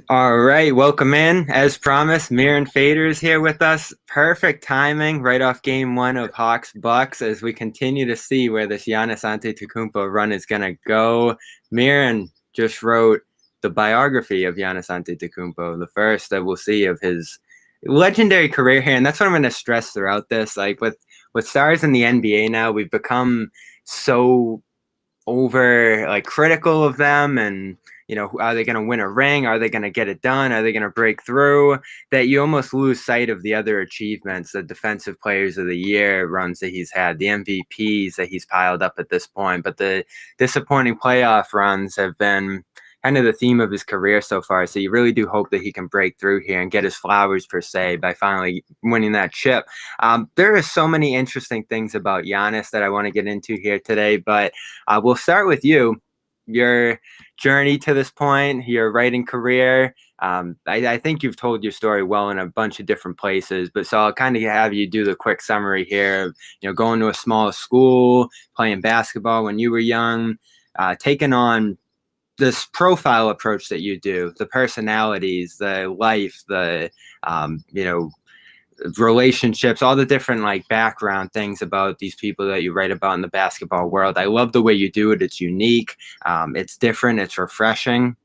All right, welcome in. As promised, Mirin Fader is here with us. Perfect timing right off game one of Hawks Bucks as we continue to see where this Giannis Antetokounmpo run is going to go. Mirin just wrote the biography of Giannis Antetokounmpo, the first that we'll see of his legendary career here. And that's what I'm going to stress throughout this. Like with stars in the NBA now, we've become so over like critical of them and are they going to win a ring, are they going to get it done, are they going to break through, that you almost lose sight of the other achievements, the defensive players of the year runs that he's had, the MVPs that he's piled up at this point. But the disappointing playoff runs have been kind of the theme of his career so far. So you really do hope that he can break through here and get his flowers per se by finally winning that chip. There are so many interesting things about Giannis that I want to get into here today, but we'll start with you. Your journey to this point, your writing career. I think you've told your story well in a bunch of different places, but so I'll kind of have you do the quick summary here of, going to a small school, playing basketball when you were young, taking on this profile approach that you do, the personalities, the life, the, relationships, all the different like background things about these people that you write about in the basketball world. I love the way you do it. It's unique. It's different. It's refreshing.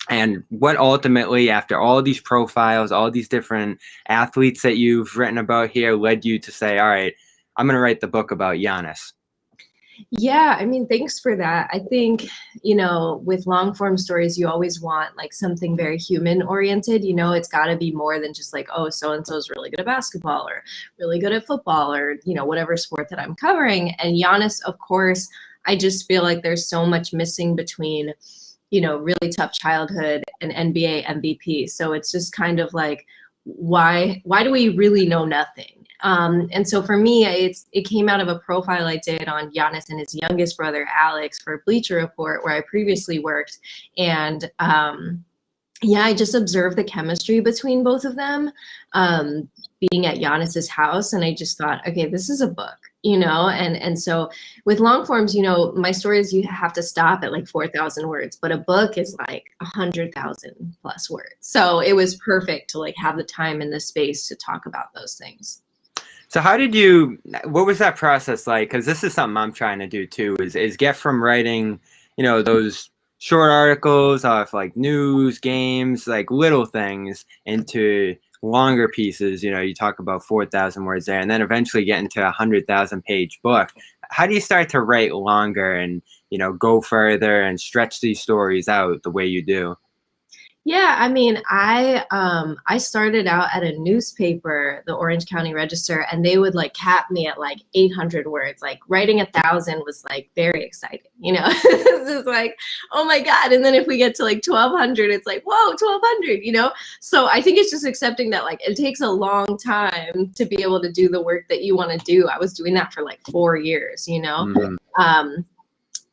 And what ultimately, after all these profiles, all these different athletes that you've written about here, led you to say, all right, I'm going to write the book about Giannis? Yeah, I mean, thanks for that. I think, with long form stories, you always want like something very human oriented. It's got to be more than just like, oh, so and so is really good at basketball or really good at football or, whatever sport that I'm covering. And Giannis, of course, I just feel like there's so much missing between, really tough childhood and NBA MVP. So it's just kind of like, why do we really know nothing? And so for me, it came out of a profile I did on Giannis and his youngest brother, Alex, for Bleacher Report, where I previously worked. And I just observed the chemistry between both of them being at Giannis's house. And I just thought, okay, this is a book, and so with long forms, my stories, you have to stop at like 4,000 words, but a book is like 100,000 plus words. So it was perfect to like have the time and the space to talk about those things. So what was that process like? Because this is something I'm trying to do too, is get from writing, those short articles off like news, games, like little things into longer pieces. You talk about 4,000 words there, and then eventually get into 100,000 page book. How do you start to write longer and, go further and stretch these stories out the way you do? Yeah, I mean, I started out at a newspaper, the Orange County Register, and they would like cap me at like 800 words. Like writing 1,000 was like very exciting, It's just like, oh my God. And then if we get to like 1,200, it's like, whoa, 1,200, So I think it's just accepting that like it takes a long time to be able to do the work that you want to do. I was doing that for like 4 years, Mm-hmm.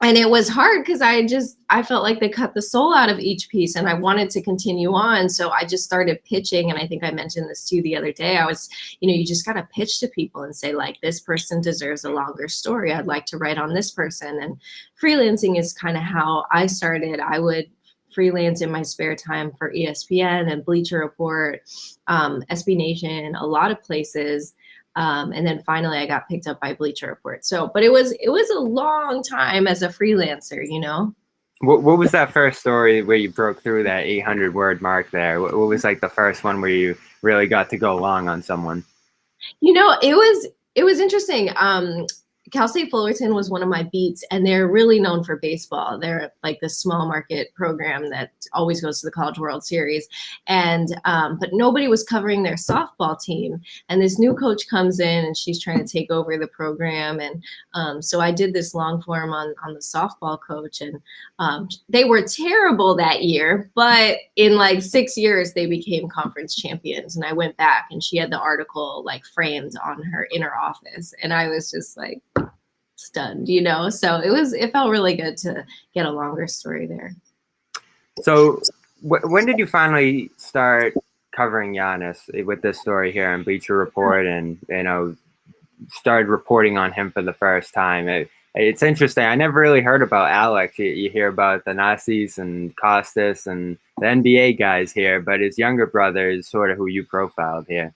And it was hard because I felt like they cut the soul out of each piece and I wanted to continue on. So I just started pitching. And I think I mentioned this too the other day. I was, you just got to pitch to people and say like, this person deserves a longer story. I'd like to write on this person. And freelancing is kind of how I started. I would freelance in my spare time for ESPN and Bleacher Report, SB Nation, a lot of places. And then finally I got picked up by Bleacher Report. So, but it was a long time as a freelancer, What was that first story where you broke through that 800 word mark there? What was like the first one where you really got to go long on someone? It was interesting. Cal State Fullerton was one of my beats, and they're really known for baseball. They're like the small market program that always goes to the College World Series. And but nobody was covering their softball team. And this new coach comes in and she's trying to take over the program. And so I did this long form on the softball coach, and they were terrible that year, but in like 6 years they became conference champions. And I went back and she had the article like framed on her inner office. And I was just like, stunned, so it felt really good to get a longer story there. So when did you finally start covering Giannis with this story here on Bleacher Report and started reporting on him for the first time? It's interesting. I never really heard about Alex. You hear about the Nazis and Costas and the NBA guys here, but his younger brother is sort of who you profiled here.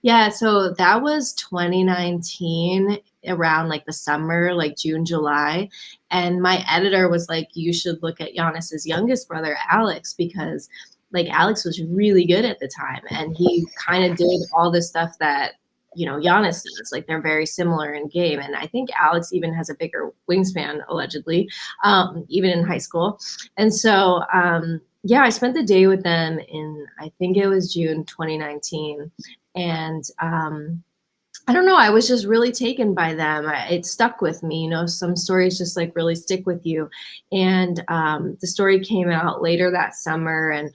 Yeah, so that was 2019 around like the summer, like June, July. And my editor was like, you should look at Giannis's youngest brother, Alex, because like Alex was really good at the time. And he kind of did all the stuff that, you know, Giannis does. Like they're very similar in game. And I think Alex even has a bigger wingspan, allegedly, even in high school. And so, yeah, I spent the day with them in, I think it was June 2019. And I don't know, I was just really taken by them. It stuck with me, you know, some stories just like really stick with you. And the story came out later that summer, and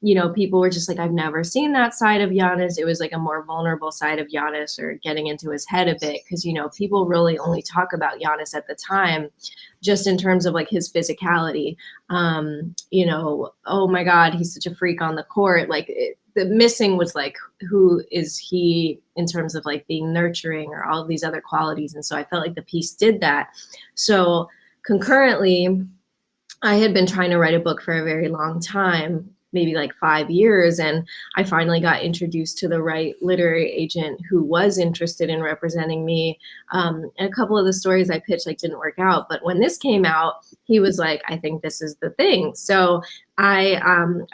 you know, people were just like, I've never seen that side of Giannis. It was like a more vulnerable side of Giannis, or getting into his head a bit, because you know, people really only talk about Giannis at the time just in terms of like his physicality. You know, oh my God, he's such a freak on the court. Like the missing was like, who is he in terms of like being nurturing or all of these other qualities? And so I felt like the piece did that. So concurrently, I had been trying to write a book for a very long time, maybe like 5 years. And I finally got introduced to the right literary agent who was interested in representing me. And a couple of the stories I pitched like didn't work out. But when this came out, he was like, I think this is the thing. So I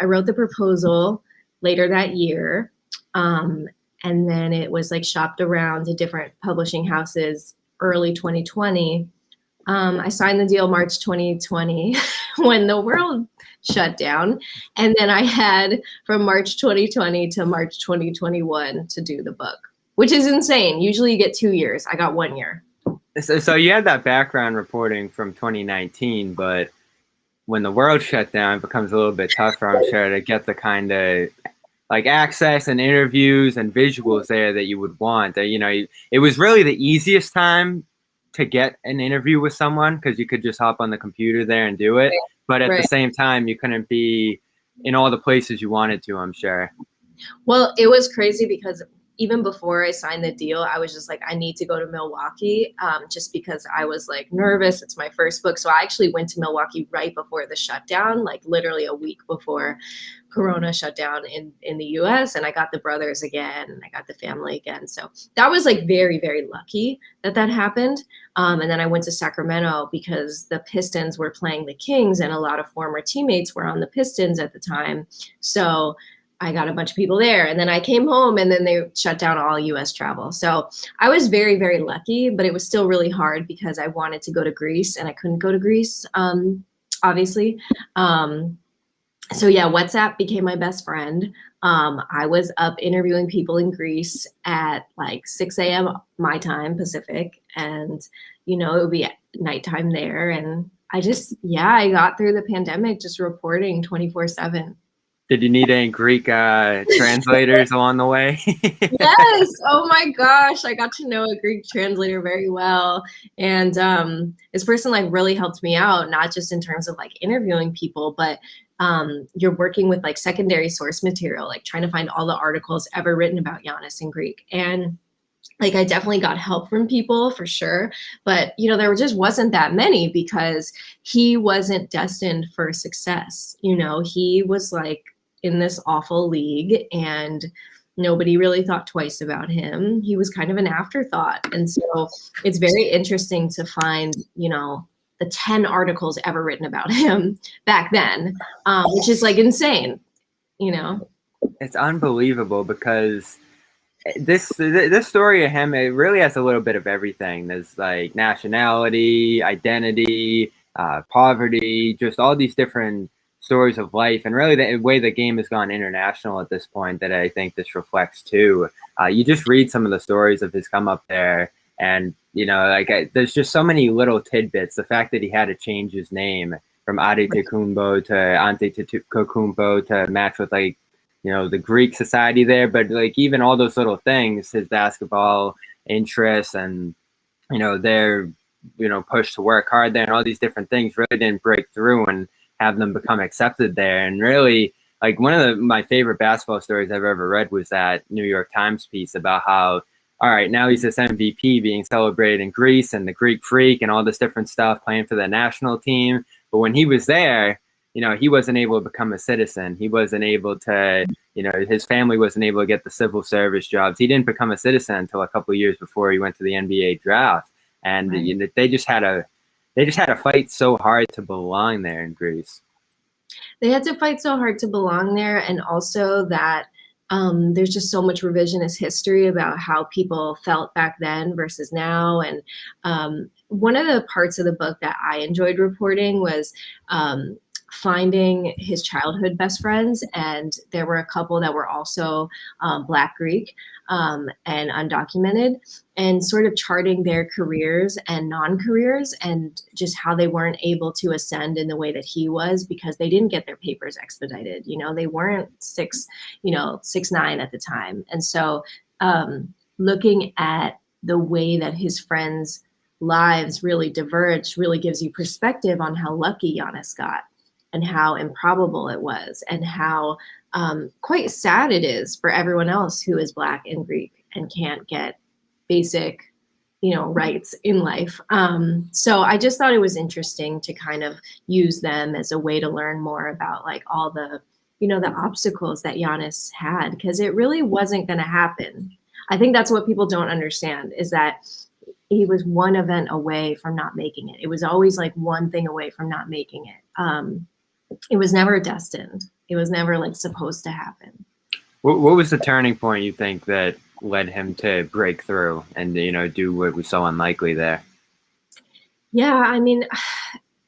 wrote the proposal later that year. And then it was like shopped around to different publishing houses early 2020. I signed the deal March 2020 when the world shut down. And then I had from March 2020 to March 2021 to do the book, which is insane. Usually you get 2 years. I got 1 year. So you had that background reporting from 2019, but when the world shut down, it becomes a little bit tougher, I'm sure, to get the kind of like access and interviews and visuals there that you would want. You know, it was really the easiest time to get an interview with someone because you could just hop on the computer there and do it. But at the same time, you couldn't be in all the places you wanted to, I'm sure. Well, it was crazy because even before I signed the deal, I was just like, I need to go to Milwaukee, just because I was like nervous. It's my first book. So I actually went to Milwaukee right before the shutdown, like literally a week before Corona shut down in the US. And I got the brothers again, and I got the family again. So that was like very, very lucky that happened. And then I went to Sacramento because the Pistons were playing the Kings, and a lot of former teammates were on the Pistons at the time. So I got a bunch of people there, and then I came home, and then they shut down all US travel. So I was very, very lucky, but it was still really hard because I wanted to go to Greece and I couldn't go to Greece, obviously. So yeah, WhatsApp became my best friend. I was up interviewing people in Greece at like 6 a.m. my time, Pacific, and you know, it would be nighttime there. And I got through the pandemic just reporting 24/7. Did you need any Greek translators along the way? Yes. Oh my gosh. I got to know a Greek translator very well. And this person like really helped me out, not just in terms of like interviewing people, but you're working with like secondary source material, like trying to find all the articles ever written about Giannis in Greek. And like I definitely got help from people for sure, but you know, there just wasn't that many because he wasn't destined for success. You know, he was like in this awful league and nobody really thought twice about him. He was kind of an afterthought. And so it's very interesting to find, you know, the 10 articles ever written about him back then, which is like insane, you know? It's unbelievable because this story of him, it really has a little bit of everything. There's like nationality, identity, poverty, just all these different stories of life, and really the way the game has gone international at this point that I think this reflects too. You just read some of the stories of his come up there, and you know, like there's just so many little tidbits. The fact that he had to change his name from Antetokounmpo to Antetokounmpo to match with like, you know, the Greek society there, but like even all those little things, his basketball interests and, you know, their, you know, push to work hard there and all these different things really didn't break through and have them become accepted there. And really, like one of my favorite basketball stories I've ever read was that New York Times piece about how all right, now he's this MVP being celebrated in Greece and the Greek Freak and all this different stuff, playing for the national team. But when he was there, he wasn't able to become a citizen. He wasn't able to, his family wasn't able to get the civil service jobs. He didn't become a citizen until a couple of years before he went to the NBA draft. And Right. they just had to fight so hard to belong there in Greece. They had to fight so hard to belong there, and also that there's just so much revisionist history about how people felt back then versus now. And one of the parts of the book that I enjoyed reporting was finding his childhood best friends, and there were a couple that were also Black Greek and undocumented, and sort of charting their careers and non-careers and just how they weren't able to ascend in the way that he was because they didn't get their papers expedited. They weren't 6'9" at the time. And so looking at the way that his friends' lives really diverged really gives you perspective on how lucky Giannis got and how improbable it was, and how quite sad it is for everyone else who is Black and Greek and can't get basic, rights in life. So I just thought it was interesting to kind of use them as a way to learn more about like all the, the obstacles that Giannis had, because it really wasn't going to happen. I think that's what people don't understand, is that he was one event away from not making it. It was always like one thing away from not making it. It was never destined. It was never like supposed to happen. What was the turning point you think that led him to break through and do what was so unlikely there? Yeah, I mean,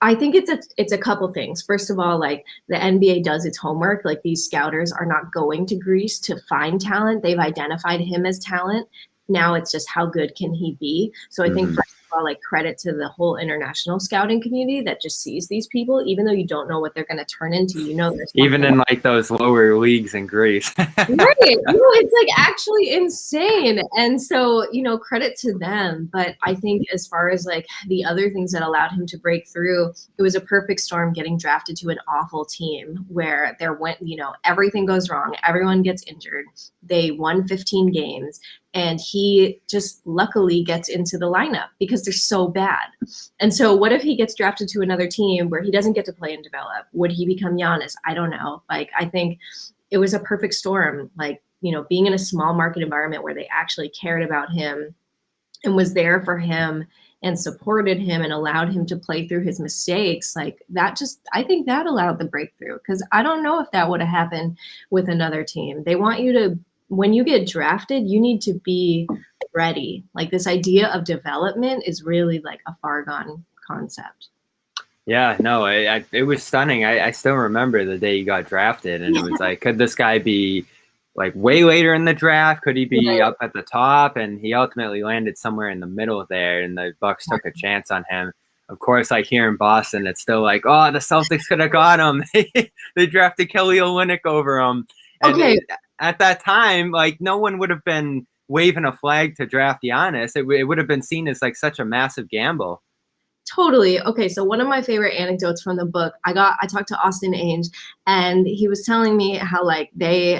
I think it's a couple things. First of all, like the NBA does its homework. Like these scouters are not going to Greece to find talent. They've identified him as talent. Now it's just how good can he be? So I think first of all, like credit to the whole international scouting community that just sees these people, even though you don't know what they're going to turn into. There's even in like those lower leagues in Greece. Right. It's like actually insane. And so, credit to them. But I think as far as like the other things that allowed him to break through, it was a perfect storm getting drafted to an awful team where everything goes wrong. Everyone gets injured. They won 15 games. And he just luckily gets into the lineup because they're so bad. And so what if he gets drafted to another team where he doesn't get to play and develop? Would he become Giannis? I don't know. Like, I think it was a perfect storm, like, being in a small market environment where they actually cared about him and was there for him and supported him and allowed him to play through his mistakes. Like that I think that allowed the breakthrough, because I don't know if that would have happened with another team. They want you to, when you get drafted, you need to be ready. Like this idea of development is really like a far gone concept. Yeah, no, it was stunning. I still remember the day he got drafted, and it was like, could this guy be like way later in the draft? Could he be up at the top? And he ultimately landed somewhere in the middle there, and the Bucks took a chance on him. Of course, like here in Boston, it's still like, oh, the Celtics could have got him. They drafted Kelly Olynyk over him. And at that time, like no one would have been waving a flag to draft Giannis. It would have been seen as like such a massive gamble. Totally. Okay, so one of my favorite anecdotes from the book, I talked to Austin Ainge, and he was telling me how like they,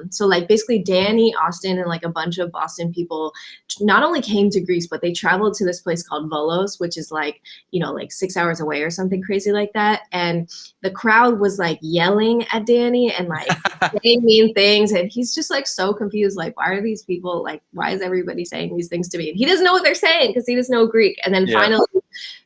so like basically Danny, Austin, and like a bunch of Boston people not only came to Greece, but they traveled to this place called Volos, which is like, like 6 hours away or something crazy like that. And the crowd was like yelling at Danny and like saying mean things. And he's just like so confused. Like, why are these people like, why is everybody saying these things to me? And he doesn't know what they're saying because he doesn't know Greek. And then finally,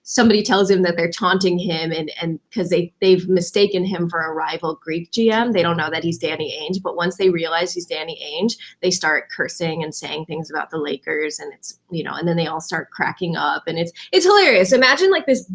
somebody tells him that they're taunting him and because they've mistaken him for a rival Greek GM. They don't know that he's Danny Ainge, but once they realize he's Danny Ainge, they start cursing and saying things about the Lakers, and it's, and then they all start cracking up, and it's hilarious. Imagine like this,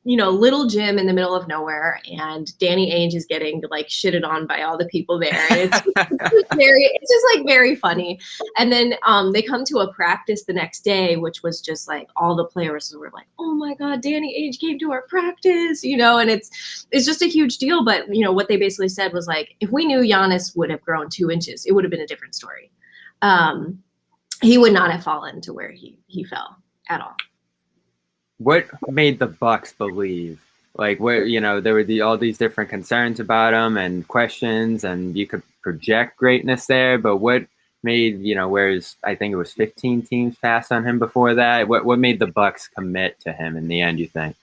little gym in the middle of nowhere, and Danny Ainge is getting like shitted on by all the people there. And it's just like very funny. And then they come to a practice the next day, which was just like all the players were like, oh my God, Danny Ainge came to our practice, and it's just a huge deal. But what they basically said was like, if we knew Giannis would have grown 2 inches, it would have been a different story. He would not have fallen to where he fell at all. What made the Bucks believe? Like, what, there were all these different concerns about him and questions, and you could project greatness there. But what made, whereas I think it was 15 teams passed on him before that. What made the Bucks commit to him in the end, you think?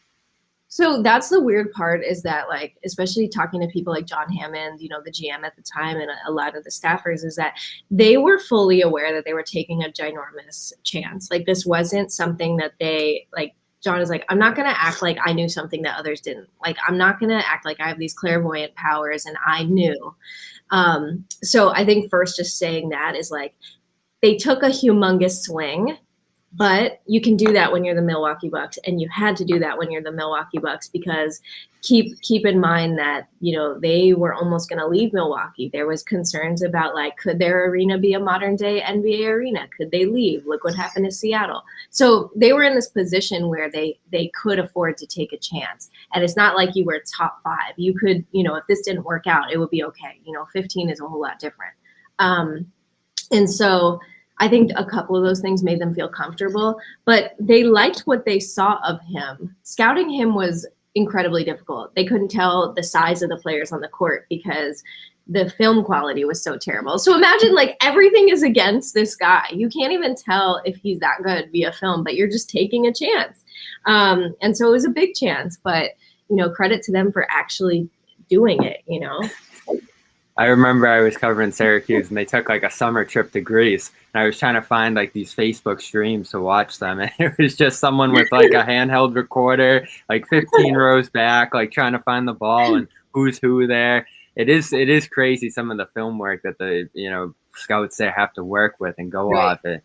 So that's the weird part, is that, like, especially talking to people like John Hammond, the GM at the time, and a lot of the staffers, is that they were fully aware that they were taking a ginormous chance. Like, this wasn't something that John is like, I'm not going to act like I knew something that others didn't. Like, I'm not going to act like I have these clairvoyant powers and I knew. So I think first just saying that is like, they took a humongous swing. But you can do that when you're the Milwaukee Bucks, and you had to do that when you're the Milwaukee Bucks, because keep in mind that, they were almost going to leave Milwaukee. There was concerns about, like, could their arena be a modern day NBA arena? Could they leave? Look what happened to Seattle. So they were in this position where they could afford to take a chance. And it's not like you were top 5. You could, if this didn't work out, it would be okay. 15 is a whole lot different. And so I think a couple of those things made them feel comfortable, but they liked what they saw of him. Scouting him was incredibly difficult. They couldn't tell the size of the players on the court because the film quality was so terrible. So imagine, like, everything is against this guy. You can't even tell if he's that good via film, but you're just taking a chance. And so it was a big chance, but, credit to them for actually doing it, I remember I was covering Syracuse, and they took like a summer trip to Greece, and I was trying to find like these Facebook streams to watch them, and it was just someone with like a handheld recorder, like 15 rows back, like trying to find the ball and who's who there. It is crazy, some of the film work that the scouts there have to work with and go off it.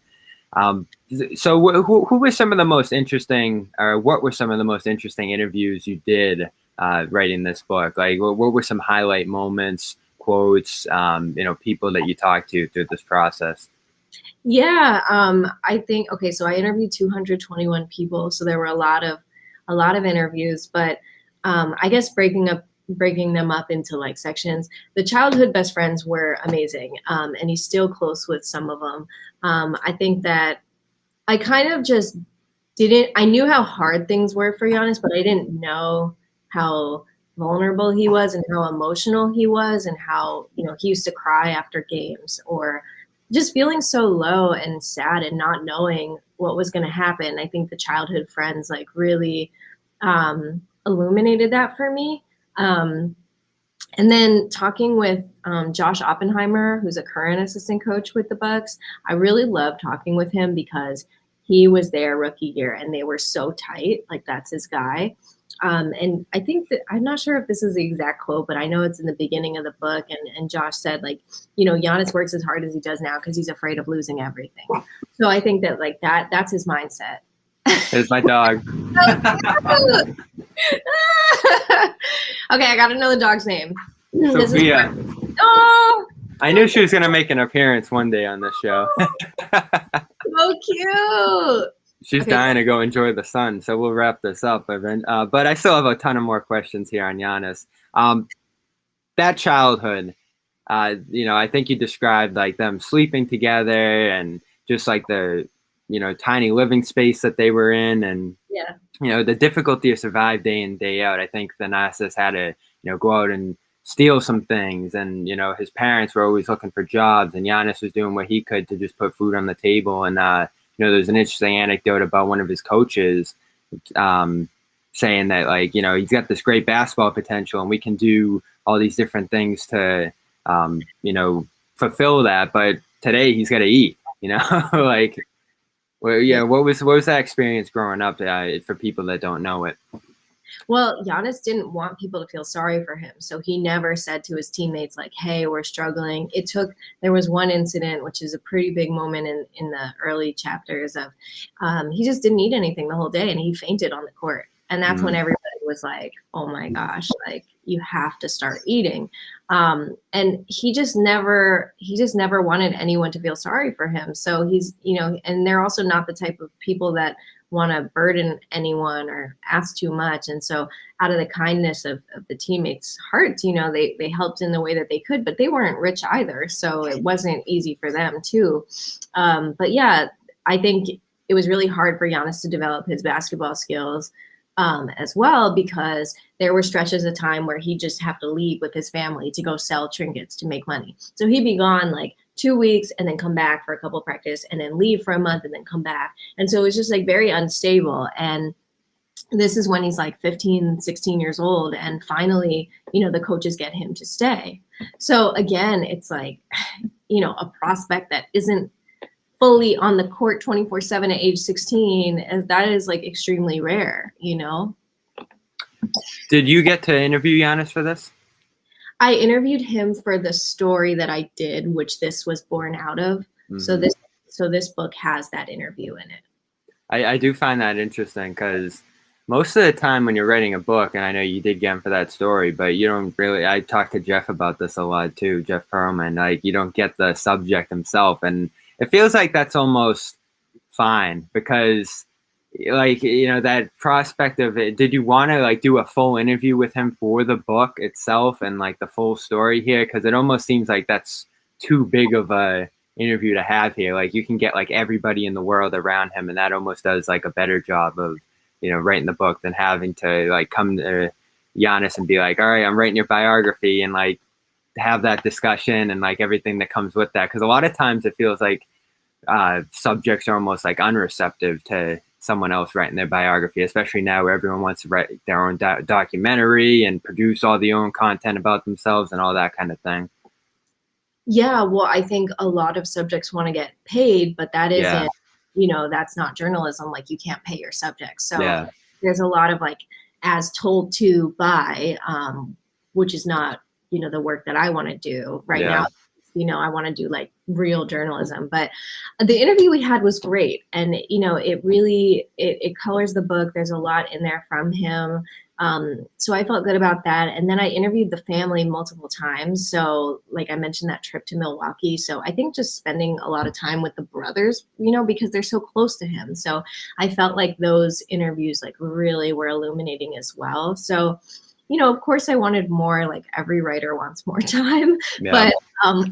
So who were some of the most interesting, or what were some of the most interesting interviews you did writing this book? Like, what were some highlight moments, quotes, people that you talked to through this process? Yeah, I think, okay, so I interviewed 221 people, so there were a lot of interviews, but I guess breaking them up into like sections. The childhood best friends were amazing, and he's still close with some of them. I think that I kind of just I knew how hard things were for Giannis, but I didn't know how vulnerable he was and how emotional he was, and how, he used to cry after games, or just feeling so low and sad and not knowing what was going to happen. I think the childhood friends like really illuminated that for me. And then talking with Josh Oppenheimer, who's a current assistant coach with the Bucks, I really loved talking with him because he was their rookie year and they were so tight. Like, that's his guy. And I think that, I'm not sure if this is the exact quote, but I know it's in the beginning of the book. And Josh said, like, Giannis works as hard as he does now because he's afraid of losing everything. So I think that, like, that's his mindset. There's my dog. Okay, I got to know the dog's name. Sophia. Oh, I knew she was going to make an appearance one day on this show. so cute. She's dying to go enjoy the sun, so we'll wrap this up. But I still have a ton of more questions here on Giannis. That childhood, I think you described like them sleeping together and just like the, tiny living space that they were in, and the difficulty to survive day in, day out. I think Thanasis had to, go out and steal some things, and his parents were always looking for jobs, and Giannis was doing what he could to just put food on the table. And there's an interesting anecdote about one of his coaches saying that, like, he's got this great basketball potential and we can do all these different things to, fulfill that. But today he's got to eat, like, well, yeah. What was that experience growing up for people that don't know it? Well, Giannis didn't want people to feel sorry for him. So he never said to his teammates, like, hey, we're struggling. There was one incident, which is a pretty big moment in the early chapters of, he just didn't eat anything the whole day and he fainted on the court. And that's when everybody was like, oh my gosh, like, you have to start eating. And he just never wanted anyone to feel sorry for him. So he's, and they're also not the type of people that want to burden anyone or ask too much. And so out of the kindness of the teammates' hearts, they helped in the way that they could, but they weren't rich either. So it wasn't easy for them too. But yeah, I think it was really hard for Giannis to develop his basketball skills as well, because there were stretches of time where he'd just have to leave with his family to go sell trinkets to make money. So he'd be gone like 2 weeks and then come back for a couple practice and then leave for a month and then come back. And so it was just like very unstable. And this is when he's like 15, 16 years old. And finally, the coaches get him to stay. So again, it's like, a prospect that isn't fully on the court 24/7 at age 16, and that is like extremely rare, Did you get to interview Giannis for this? I interviewed him for the story that I did, which this was born out of. Mm-hmm. So this book has that interview in it. I do find that interesting because most of the time when you're writing a book, and I know you did get him for that story, but you don't really, I talked to Jeff about this a lot too, Jeff Perlman, like you don't get the subject himself. And it feels like that's almost fine because like, that prospect of it, did you want to like do a full interview with him for the book itself and like the full story here? Because it almost seems like that's too big of a interview to have here. Like you can get like everybody in the world around him, and that almost does like a better job of, writing the book than having to like come to Giannis and be like, all right, I'm writing your biography and like have that discussion and like everything that comes with that. Because a lot of times it feels like subjects are almost like unreceptive to someone else writing their biography, especially now where everyone wants to write their own documentary and produce all the own content about themselves and all that kind of thing. Yeah, well, I think a lot of subjects want to get paid, but that isn't, that's not journalism. Like you can't pay your subjects. So there's a lot of like as told to by, which is not, the work that I want to do right now. I want to do like real journalism, but the interview we had was great. And, it really, it colors the book. There's a lot in there from him. So I felt good about that. And then I interviewed the family multiple times. So like I mentioned that trip to Milwaukee. So I think just spending a lot of time with the brothers, because they're so close to him. So I felt like those interviews like really were illuminating as well. So of course I wanted more, like every writer wants more time, but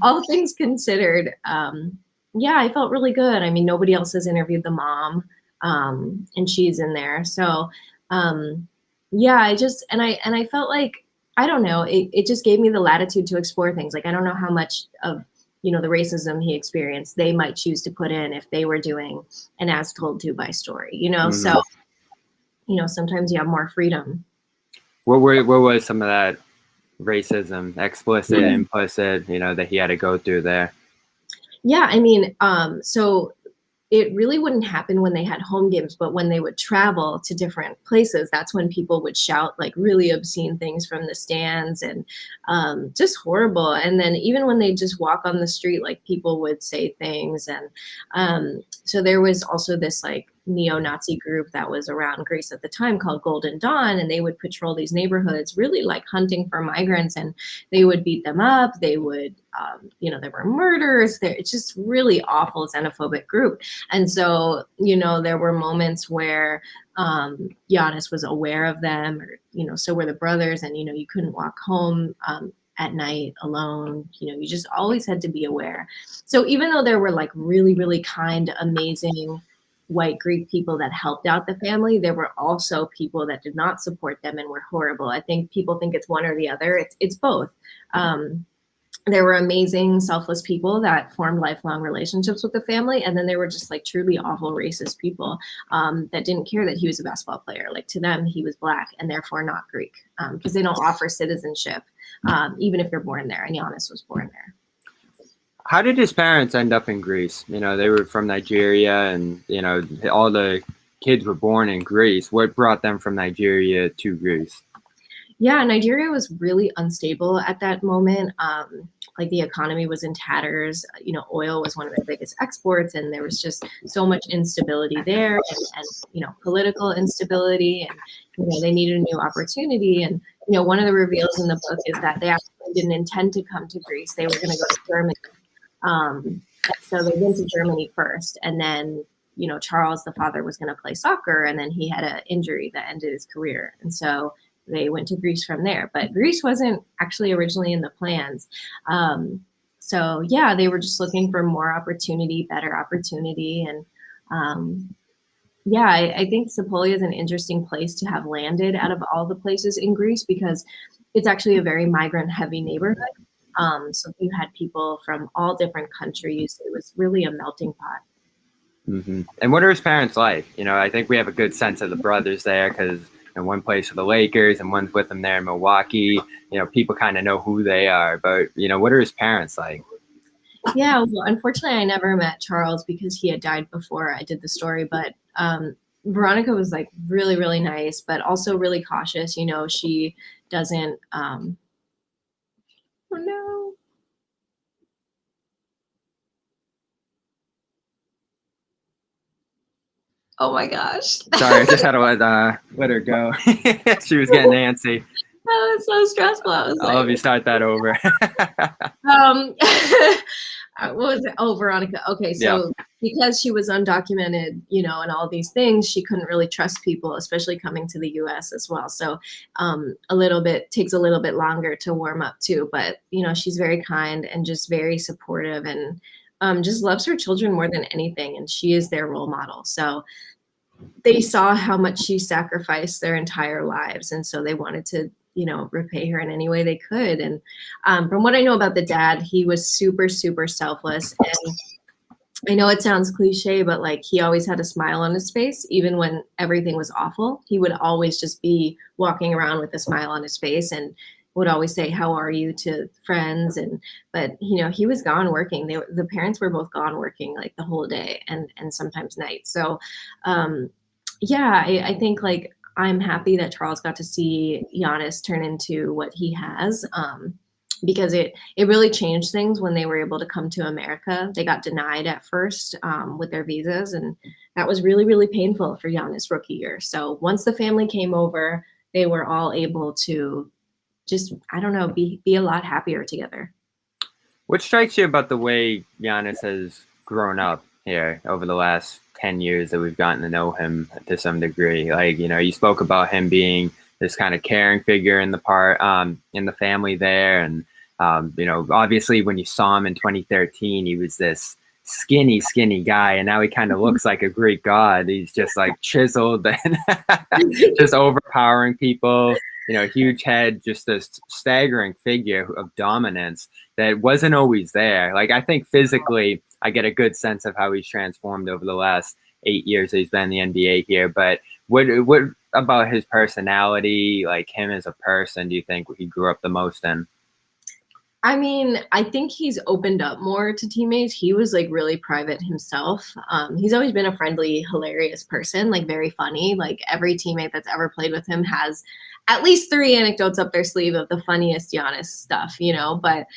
all things considered, I felt really good. I mean, nobody else has interviewed the mom, and she's in there. So, I felt like, I don't know, it just gave me the latitude to explore things. Like, I don't know how much of, the racism he experienced, they might choose to put in if they were doing an as told to by story, so, sometimes you have more freedom. What was some of that racism, explicit, implicit, that he had to go through there? Yeah, I mean, so it really wouldn't happen when they had home games, but when they would travel to different places, that's when people would shout like really obscene things from the stands and just horrible. And then even when they just walk on the street, like people would say things. And so there was also this like neo-Nazi group that was around Greece at the time called Golden Dawn, and they would patrol these neighborhoods really like hunting for migrants, and they would beat them up. They would, there were murders. It's just really awful xenophobic group. And so, there were moments where Giannis was aware of them, or, so were the brothers, and, you couldn't walk home at night alone. You just always had to be aware. So even though there were like really, really kind, amazing white Greek people that helped out the family, there were also people that did not support them and were horrible. I think people think it's one or the other. It's both. There were amazing, selfless people that formed lifelong relationships with the family. And then there were just like truly awful racist people that didn't care that he was a basketball player. Like to them, he was Black and therefore not Greek, because they don't offer citizenship, even if you're born there. And Giannis was born there. How did his parents end up in Greece? They were from Nigeria, and, all the kids were born in Greece. What brought them from Nigeria to Greece? Yeah, Nigeria was really unstable at that moment. Like the economy was in tatters. Oil was one of their biggest exports, and there was just so much instability there, and political instability, and they needed a new opportunity. And one of the reveals in the book is that they actually didn't intend to come to Greece. They were going to go to Germany. So they went to Germany first, and then, Charles, the father, was going to play soccer, and then he had an injury that ended his career. And so they went to Greece from there, but Greece wasn't actually originally in the plans. So yeah, they were just looking for more opportunity, better opportunity. And I think Sapoli is an interesting place to have landed out of all the places in Greece, because it's actually a very migrant heavy neighborhood. So you had people from all different countries. It was really a melting pot. Mm-hmm. And what are his parents like? I think we have a good sense of the brothers there because one plays for the Lakers and one's with them there in Milwaukee. People kind of know who they are, but what are his parents like? Yeah, well, unfortunately, I never met Charles because he had died before I did the story. But Veronica was like really, really nice, but also really cautious. She doesn't. Oh no. Oh my gosh. Sorry, I just had to let her go. She was getting antsy. That was so stressful. I was I'll have you start that over. What was it? Oh, Veronica. Okay, so because she was undocumented, and all these things, she couldn't really trust people, especially coming to the U.S. as well. So takes a little bit longer to warm up to, but she's very kind and just very supportive and just loves her children more than anything, and she is their role model. So they saw how much she sacrificed their entire lives, and so they wanted to repay her in any way they could. And from what I know about the dad, he was super, super selfless. And I know it sounds cliche, but like he always had a smile on his face, even when everything was awful. He would always just be walking around with a smile on his face and would always say, "How are you?" to friends. But he was gone working. The parents were both gone working like the whole day and sometimes night. So I think like I'm happy that Charles got to see Giannis turn into what he has, because it really changed things when they were able to come to America. They got denied at first with their visas, and that was really, really painful for Giannis' rookie year. So once the family came over, they were all able to just, I don't know, be a lot happier together. What strikes you about the way Giannis has grown up here over the last 10 years that we've gotten to know him to some degree? Like, you spoke about him being this kind of caring figure in the family there. And, obviously when you saw him in 2013, he was this skinny guy. And now he kind of looks like a Greek god. He's just like chiseled and just overpowering people. Huge head, just this staggering figure of dominance that wasn't always there. Like, I think physically, I get a good sense of how he's transformed over the last 8 years that he's been in the NBA here. But what about his personality, like him as a person, do you think he grew up the most in? I mean, I think he's opened up more to teammates. He was like really private himself. He's always been a friendly, hilarious person, like very funny. Like every teammate that's ever played with him has at least 3 anecdotes up their sleeve of the funniest Giannis stuff, but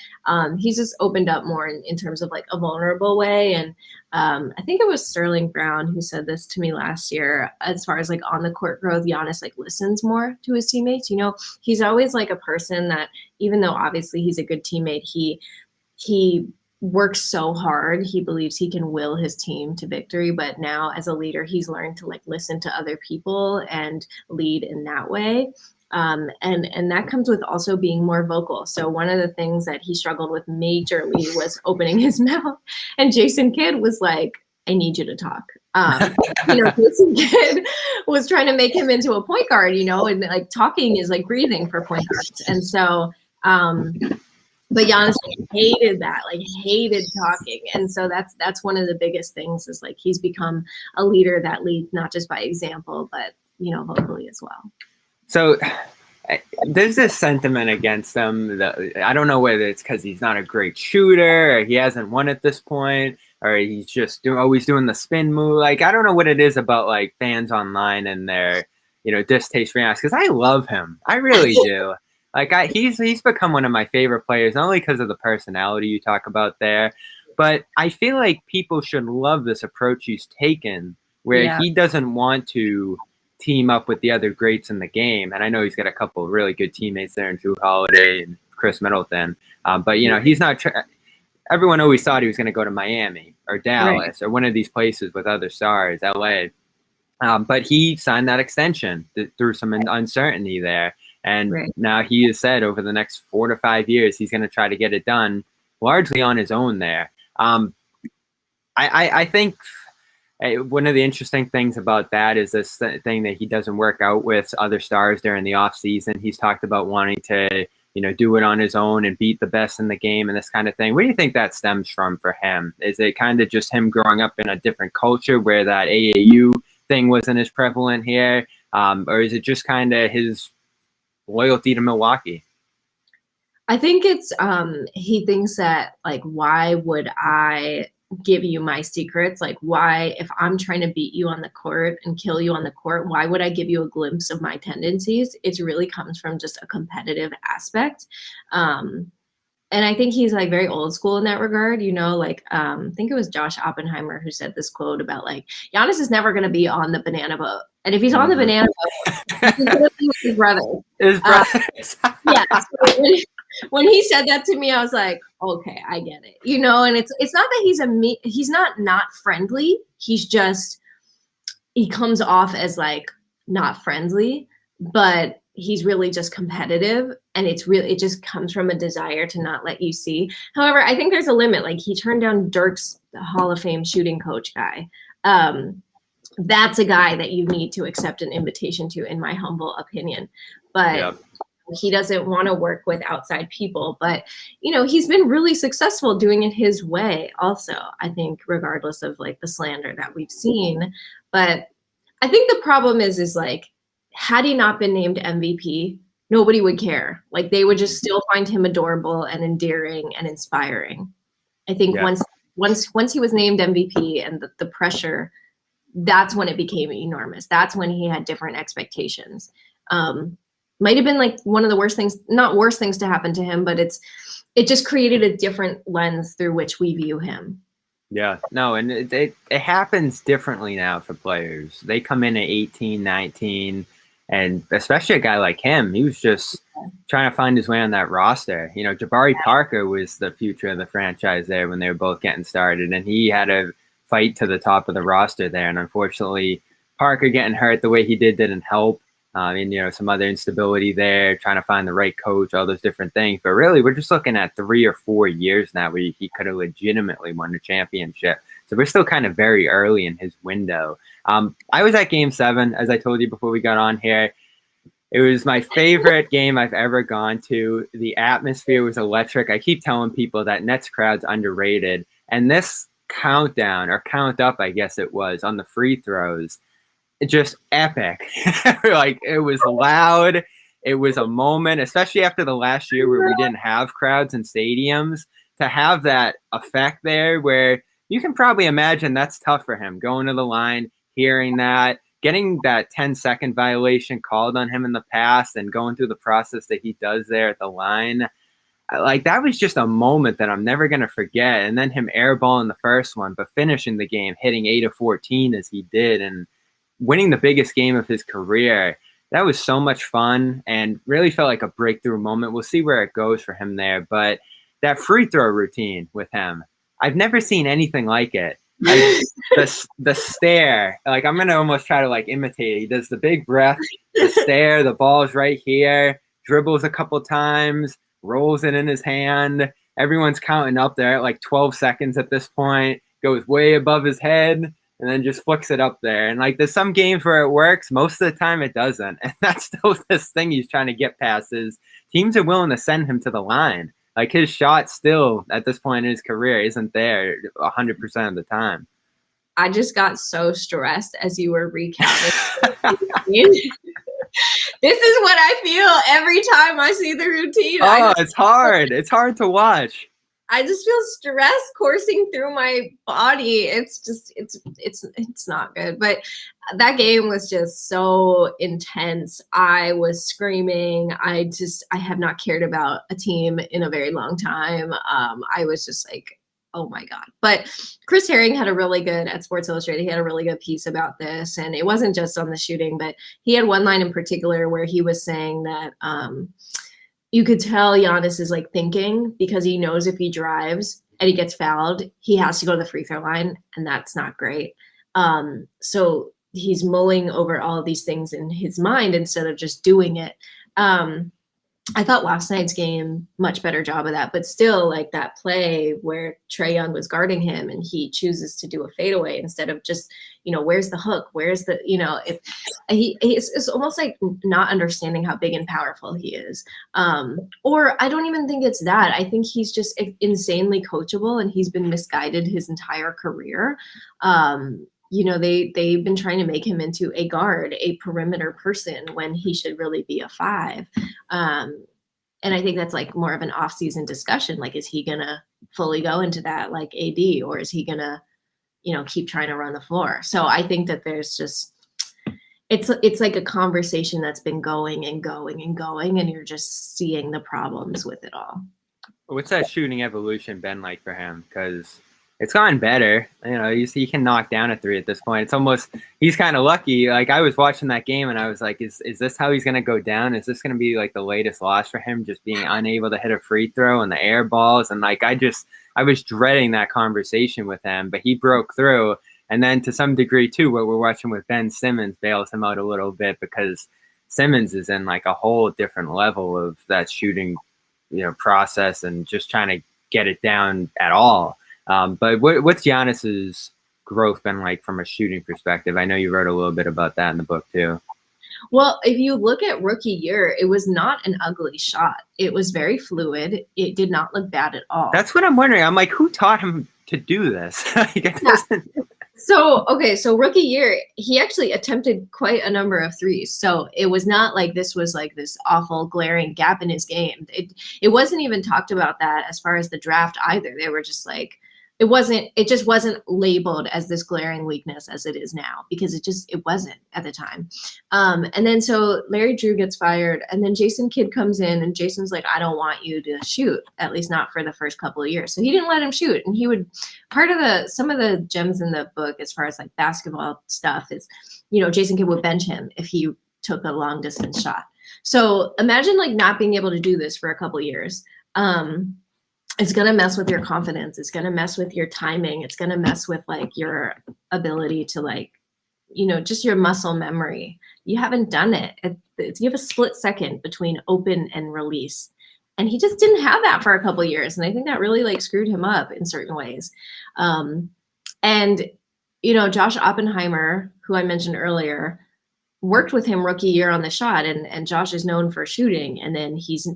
he's just opened up more in terms of like a vulnerable way. And I think it was Sterling Brown who said this to me last year, as far as like on the court growth, Giannis like listens more to his teammates. He's always like a person that, even though obviously he's a good teammate, he works so hard. He believes he can will his team to victory, but now as a leader, he's learned to like listen to other people and lead in that way. And that comes with also being more vocal. So one of the things that he struggled with majorly was opening his mouth. And Jason Kidd was like, "I need you to talk." Jason Kidd was trying to make him into a point guard, and like talking is like breathing for point guards. And so, but Giannis hated that, like hated talking. And so that's one of the biggest things is like he's become a leader that leads not just by example, but, vocally as well. So there's this sentiment against him that I don't know whether it's because he's not a great shooter or he hasn't won at this point or he's just always doing the spin move. Like, I don't know what it is about like fans online and their, distaste for Giannis, because I love him. I really do. Like he's become one of my favorite players, not only because of the personality you talk about there, but I feel like people should love this approach he's taken where he doesn't want to team up with the other greats in the game. And I know he's got a couple of really good teammates there in Drew Holiday and Chris Middleton. But, he's not everyone always thought he was going to go to Miami or Dallas or one of these places with other stars, LA. But he signed that extension through some uncertainty there. And now he has said over the next 4 to 5 years, he's going to try to get it done largely on his own there. I think one of the interesting things about that is this thing that he doesn't work out with other stars during the off season. He's talked about wanting to do it on his own and beat the best in the game and this kind of thing. Where do you think that stems from for him? Is it kind of just him growing up in a different culture where that AAU thing wasn't as prevalent here? Or is it just kind of his loyalty to Milwaukee? I think it's he thinks that, like, why would I give you my secrets? Like, why, if I'm trying to beat you on the court and kill you on the court, why would I give you a glimpse of my tendencies? It really comes from just a competitive aspect. And I think he's like very old school in that regard, like I think it was Josh Oppenheimer who said this quote about like, Giannis is never going to be on the banana boat. And if he's on the banana boat, he's going to be with his brother. His brothers. Yeah. So when he said that to me, I was like, okay, I get it. And it's not that he's not friendly. He's just, he comes off as like not friendly, but he's really just competitive, and it just comes from a desire to not let you see. However, I think there's a limit. Like, he turned down Dirk's Hall of Fame shooting coach guy. That's a guy that you need to accept an invitation to, in my humble opinion. But Yep. He doesn't want to work with outside people. But, he's been really successful doing it his way also, I think, regardless of like the slander that we've seen. But I think the problem is like, had he not been named MVP, nobody would care. Like, they would just still find him adorable and endearing and inspiring. I think once he was named MVP and the pressure, that's when it became enormous. That's when he had different expectations. Might have been like one of the worst things, not worst things to happen to him, but it just created a different lens through which we view him. Yeah, no, and it happens differently now for players. They come in at 18, 19, and especially a guy like him, he was just trying to find his way on that roster. Jabari Parker was the future of the franchise there when they were both getting started, and he had to fight to the top of the roster there. And unfortunately, Parker getting hurt the way he didn't help. Some other instability there, trying to find the right coach, all those different things. But really, we're just looking at 3 or 4 years now where he could have legitimately won the championship. So we're still kind of very early in his window. I was at Game 7, as I told you before we got on here. It was my favorite game I've ever gone to. The atmosphere was electric. I keep telling people that Nets crowd's underrated. And this countdown, or count up, I guess it was, on the free throws, just epic. Like, it was loud. It was a moment, especially after the last year where we didn't have crowds in stadiums, to have that effect there where you can probably imagine that's tough for him, going to the line, hearing that, getting that 10-second violation called on him in the past, and going through the process that he does there at the line. Like, that was just a moment that I'm never going to forget. And then him airballing the first one, but finishing the game, hitting 8 of 14 as he did, and winning the biggest game of his career. That was so much fun and really felt like a breakthrough moment. We'll see where it goes for him there. But that free throw routine with him, I've never seen anything like it. The stare, like, I'm going to almost try to like imitate it. He does the big breath, the stare, the ball's right here, dribbles a couple times, rolls it in his hand. Everyone's counting up there at like 12 seconds at this point, goes way above his head, and then just flicks it up there. And like, there's some games where it works. Most of the time it doesn't. And that's still this thing he's trying to get past is teams are willing to send him to the line. Like, his shot still at this point in his career isn't there 100% of the time. I just got so stressed as you were recounting. This is what I feel every time I see the routine. It's hard. It's hard to watch. I just feel stress coursing through my body. It's just, it's not good. But that game was just so intense. I was screaming. I have not cared about a team in a very long time. I was just like, oh my God. But Chris Herring had at Sports Illustrated, he had a really good piece about this. And it wasn't just on the shooting, but he had one line in particular where he was saying that, you could tell Giannis is like thinking, because he knows if he drives and he gets fouled, he has to go to the free throw line, and that's not great. So he's mulling over all of these things in his mind instead of just doing it. I thought last night's game much better job of that, but still, like that play where Trae Young was guarding him and he chooses to do a fadeaway instead of just, where's the hook? Where's the, if it's almost like not understanding how big and powerful he is. Or I don't even think it's that. I think he's just insanely coachable and he's been misguided his entire career. They've been trying to make him into a guard, a perimeter person when he should really be a 5. And I think that's like more of an off-season discussion. Like, is he gonna fully go into that like AD, or is he gonna, keep trying to run the floor? So I think that there's just it's like a conversation that's been going and going and going, and you're just seeing the problems with it all. What's that shooting evolution been like for him? Because it's gotten better. He can knock down a 3 at this point. It's almost, he's kind of lucky. Like, I was watching that game and I was like, is this how he's going to go down? Is this going to be like the latest loss for him, just being unable to hit a free throw and the air balls? And like, I was dreading that conversation with him, but he broke through. And then to some degree too, what we're watching with Ben Simmons bails him out a little bit, because Simmons is in like a whole different level of that shooting, process and just trying to get it down at all. But what's Giannis's growth been like from a shooting perspective? I know you wrote a little bit about that in the book too. Well, if you look at rookie year, it was not an ugly shot. It was very fluid. It did not look bad at all. That's what I'm wondering. I'm like, who taught him to do this? So rookie year, he actually attempted quite a number of 3s. So it was not like this was like this awful glaring gap in his game. It wasn't even talked about that as far as the draft either. They were just like, it just wasn't labeled as this glaring weakness as it is now, because it wasn't at the time. And then so Larry Drew gets fired, and then Jason Kidd comes in, and Jason's like, I don't want you to shoot, at least not for the first couple of years. So he didn't let him shoot. And he would, some of the gems in the book as far as like basketball stuff is, Jason Kidd would bench him if he took a long distance shot. So imagine like not being able to do this for a couple of years. It's going to mess with your confidence. It's going to mess with your timing. It's going to mess with like your ability to like, just your muscle memory. You haven't done it. You have a split second between open and release. And he just didn't have that for a couple of years. And I think that really like screwed him up in certain ways. Josh Oppenheimer, who I mentioned earlier, worked with him rookie year on the shot. And Josh is known for shooting. And then he's,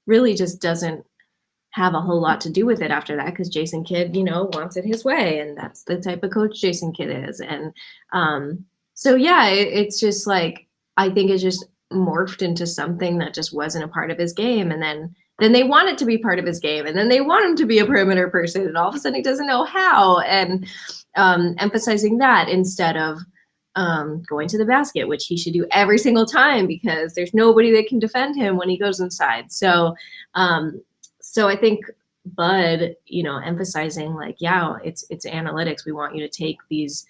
really just doesn't have a whole lot to do with it after that, because Jason Kidd, wants it his way, and that's the type of coach Jason Kidd is. And it's just like, I think it just morphed into something that just wasn't a part of his game, and then they want it to be part of his game, and then they want him to be a perimeter person, and all of a sudden he doesn't know how, and emphasizing that instead of going to the basket, which he should do every single time, because there's nobody that can defend him when he goes inside. So I think Bud, emphasizing like, it's analytics. We want you to take these,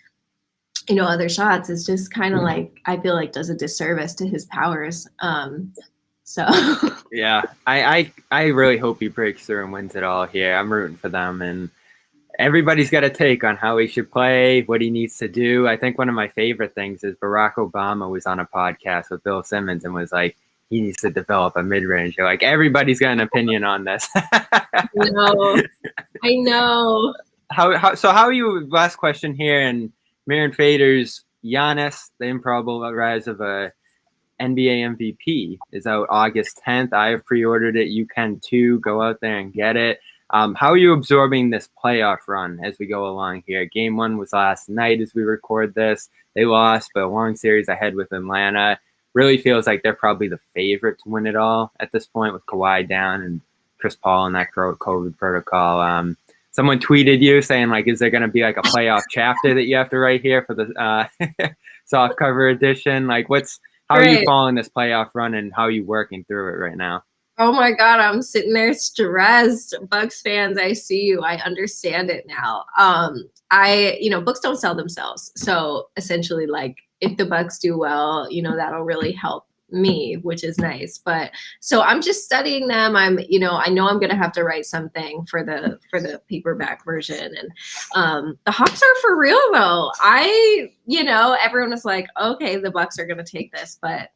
other shots. It's just kind of like, I feel like does a disservice to his powers. Yeah, I really hope he breaks through and wins it all here. I'm rooting for them, and everybody's got a take on how he should play, what he needs to do. I think one of my favorite things is Barack Obama was on a podcast with Bill Simmons and was like, he needs to develop a mid-range. Like, everybody's got an opinion on this. I know. So how are you, last question here, and Mirin Fader's Giannis, the improbable rise of a NBA MVP, is out August 10th. I have pre-ordered it. You can too. Go out there and get it. How are you absorbing this playoff run as we go along here? Game 1 was last night as we record this. They lost, but a long series ahead with Atlanta. Really feels like they're probably the favorite to win it all at this point, with Kawhi down and Chris Paul in that COVID protocol. Someone tweeted you saying, like, is there going to be like a playoff chapter that you have to write here for the soft cover edition? Like, how are you following this playoff run, and how are you working through it right now? Oh my God, I'm sitting there stressed. Bucks fans, I see you. I understand it now. Books don't sell themselves. So essentially, like, if the Bucks do well, that'll really help me, which is nice. But so I'm just studying them. I know I'm going to have to write something for the paperback version. And the Hawks are for real though. Everyone was like, okay, the Bucks are going to take this, but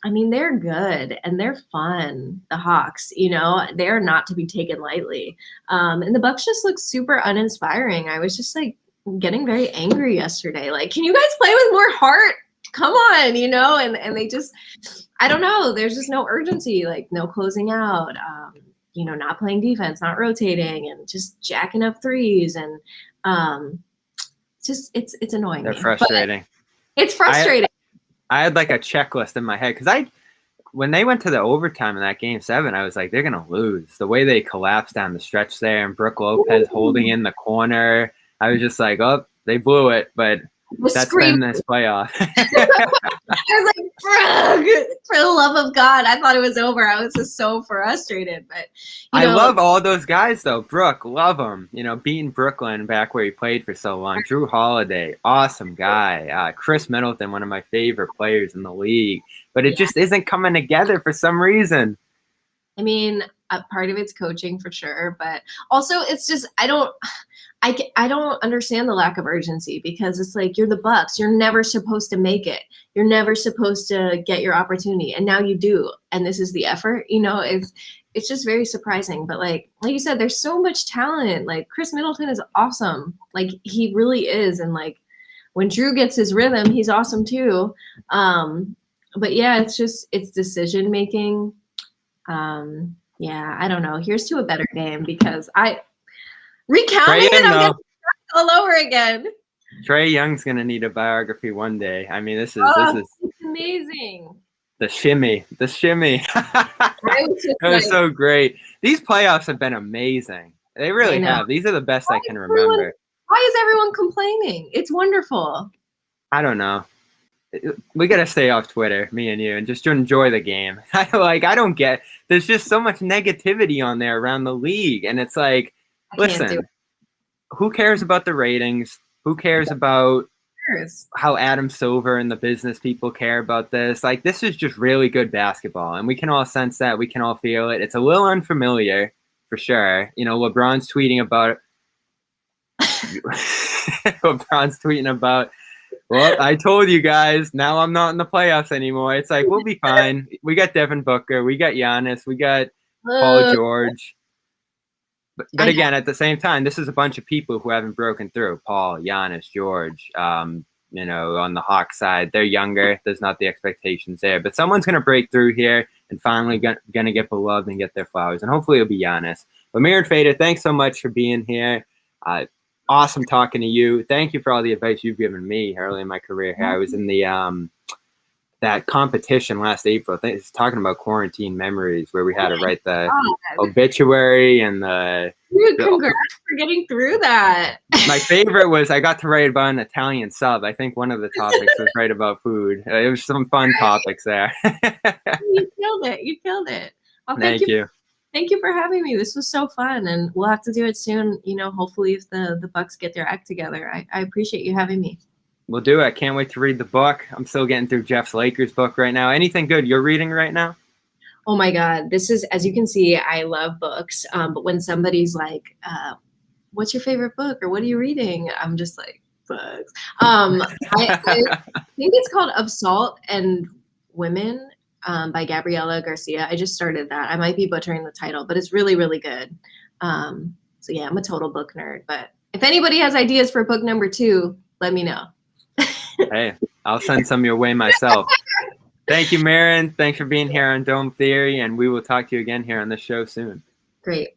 I mean, they're good and they're fun. The Hawks, you know, they're not to be taken lightly. And the Bucks just look super uninspiring. I was just like getting very angry yesterday. Like, can you guys play with more heart? Come on, you know? And they just, I don't know. There's just no urgency, like no closing out, you know, not playing defense, not rotating, and just jacking up threes. And it's annoying. They're frustrating. But it's frustrating. I had like a checklist in my head because when they went to the overtime in that game 7, I was like, they're gonna lose. The way they collapsed down the stretch there, and Brooke Lopez holding in the corner, I was just like, oh, they blew it. But that's been this playoff. I was like, Brooke, for the love of God, I thought it was over. I was just so frustrated. But I love all those guys, though. Brooke, love him. You know, beating Brooklyn back where he played for so long. Drew Holiday, awesome guy. Chris Middleton, one of my favorite players in the league. But it just isn't coming together for some reason. I mean, part of it's coaching for sure, but also it's just I don't understand the lack of urgency, because it's like, you're the Bucks. You're never supposed to make it. You're never supposed to get your opportunity, and now you do. And this is the effort. You know, it's just very surprising. But like you said, there's so much talent. Like Chris Middleton is awesome. Like he really is. And like when Drew gets his rhythm, he's awesome too. But yeah, it's decision making. Yeah, I don't know. Here's to a better game, because recounting it, I'm getting all over again. Trae Young's gonna need a biography one day. I mean, this is amazing. The shimmy. It was so great. These playoffs have been amazing. They really have. These are the best I can remember. Why is everyone complaining? It's wonderful. I don't know. We gotta stay off Twitter, me and you, and just enjoy the game. I don't get. There's just so much negativity on there around the league, and it's like, listen, who cares about the ratings? Who cares about how Adam Silver and the business people care about this? Like, this is just really good basketball, and we can all sense that. We can all feel it. It's a little unfamiliar, for sure. You know, LeBron's tweeting about well, I told you guys, now I'm not in the playoffs anymore. It's like, we'll be fine. We got Devin Booker. We got Giannis. We got Paul George. But again, at the same time, this is a bunch of people who haven't broken through. Paul, Giannis, George, you know, on the Hawks side. They're younger. There's not the expectations there. But someone's going to break through here and finally going to get beloved and get their flowers. And hopefully it'll be Giannis. But Mirin Fader, thanks so much for being here. Awesome talking to you. Thank you for all the advice you've given me early in my career here. I was in the that competition last April. I think it's talking about quarantine memories, where we had to write the obituary and the. Dude, congrats for getting through that. My favorite was I got to write about an Italian sub. I think one of the topics was write about food. It was some fun topics there. You killed it. You killed it. Well, thank you. Thank you for having me. This was so fun, and we'll have to do it soon. You know, hopefully if the Bucks get their act together. I appreciate you having me. We'll do it. I can't wait to read the book. I'm still getting through Jeff's Lakers book right now. Anything good you're reading right now? Oh my God. This is, as you can see, I love books. But when somebody's like, what's your favorite book, or what are you reading? I'm just like, books. I think it's called Of Salt and Women by Gabriela Garcia. I just started that. I might be butchering the title, but it's really, really good. So yeah, I'm a total book nerd. But if anybody has ideas for book number 2, let me know. Hey, I'll send some your way myself. Thank you, Mirin. Thanks for being here on Dome Theory, and we will talk to you again here on the show soon. Great.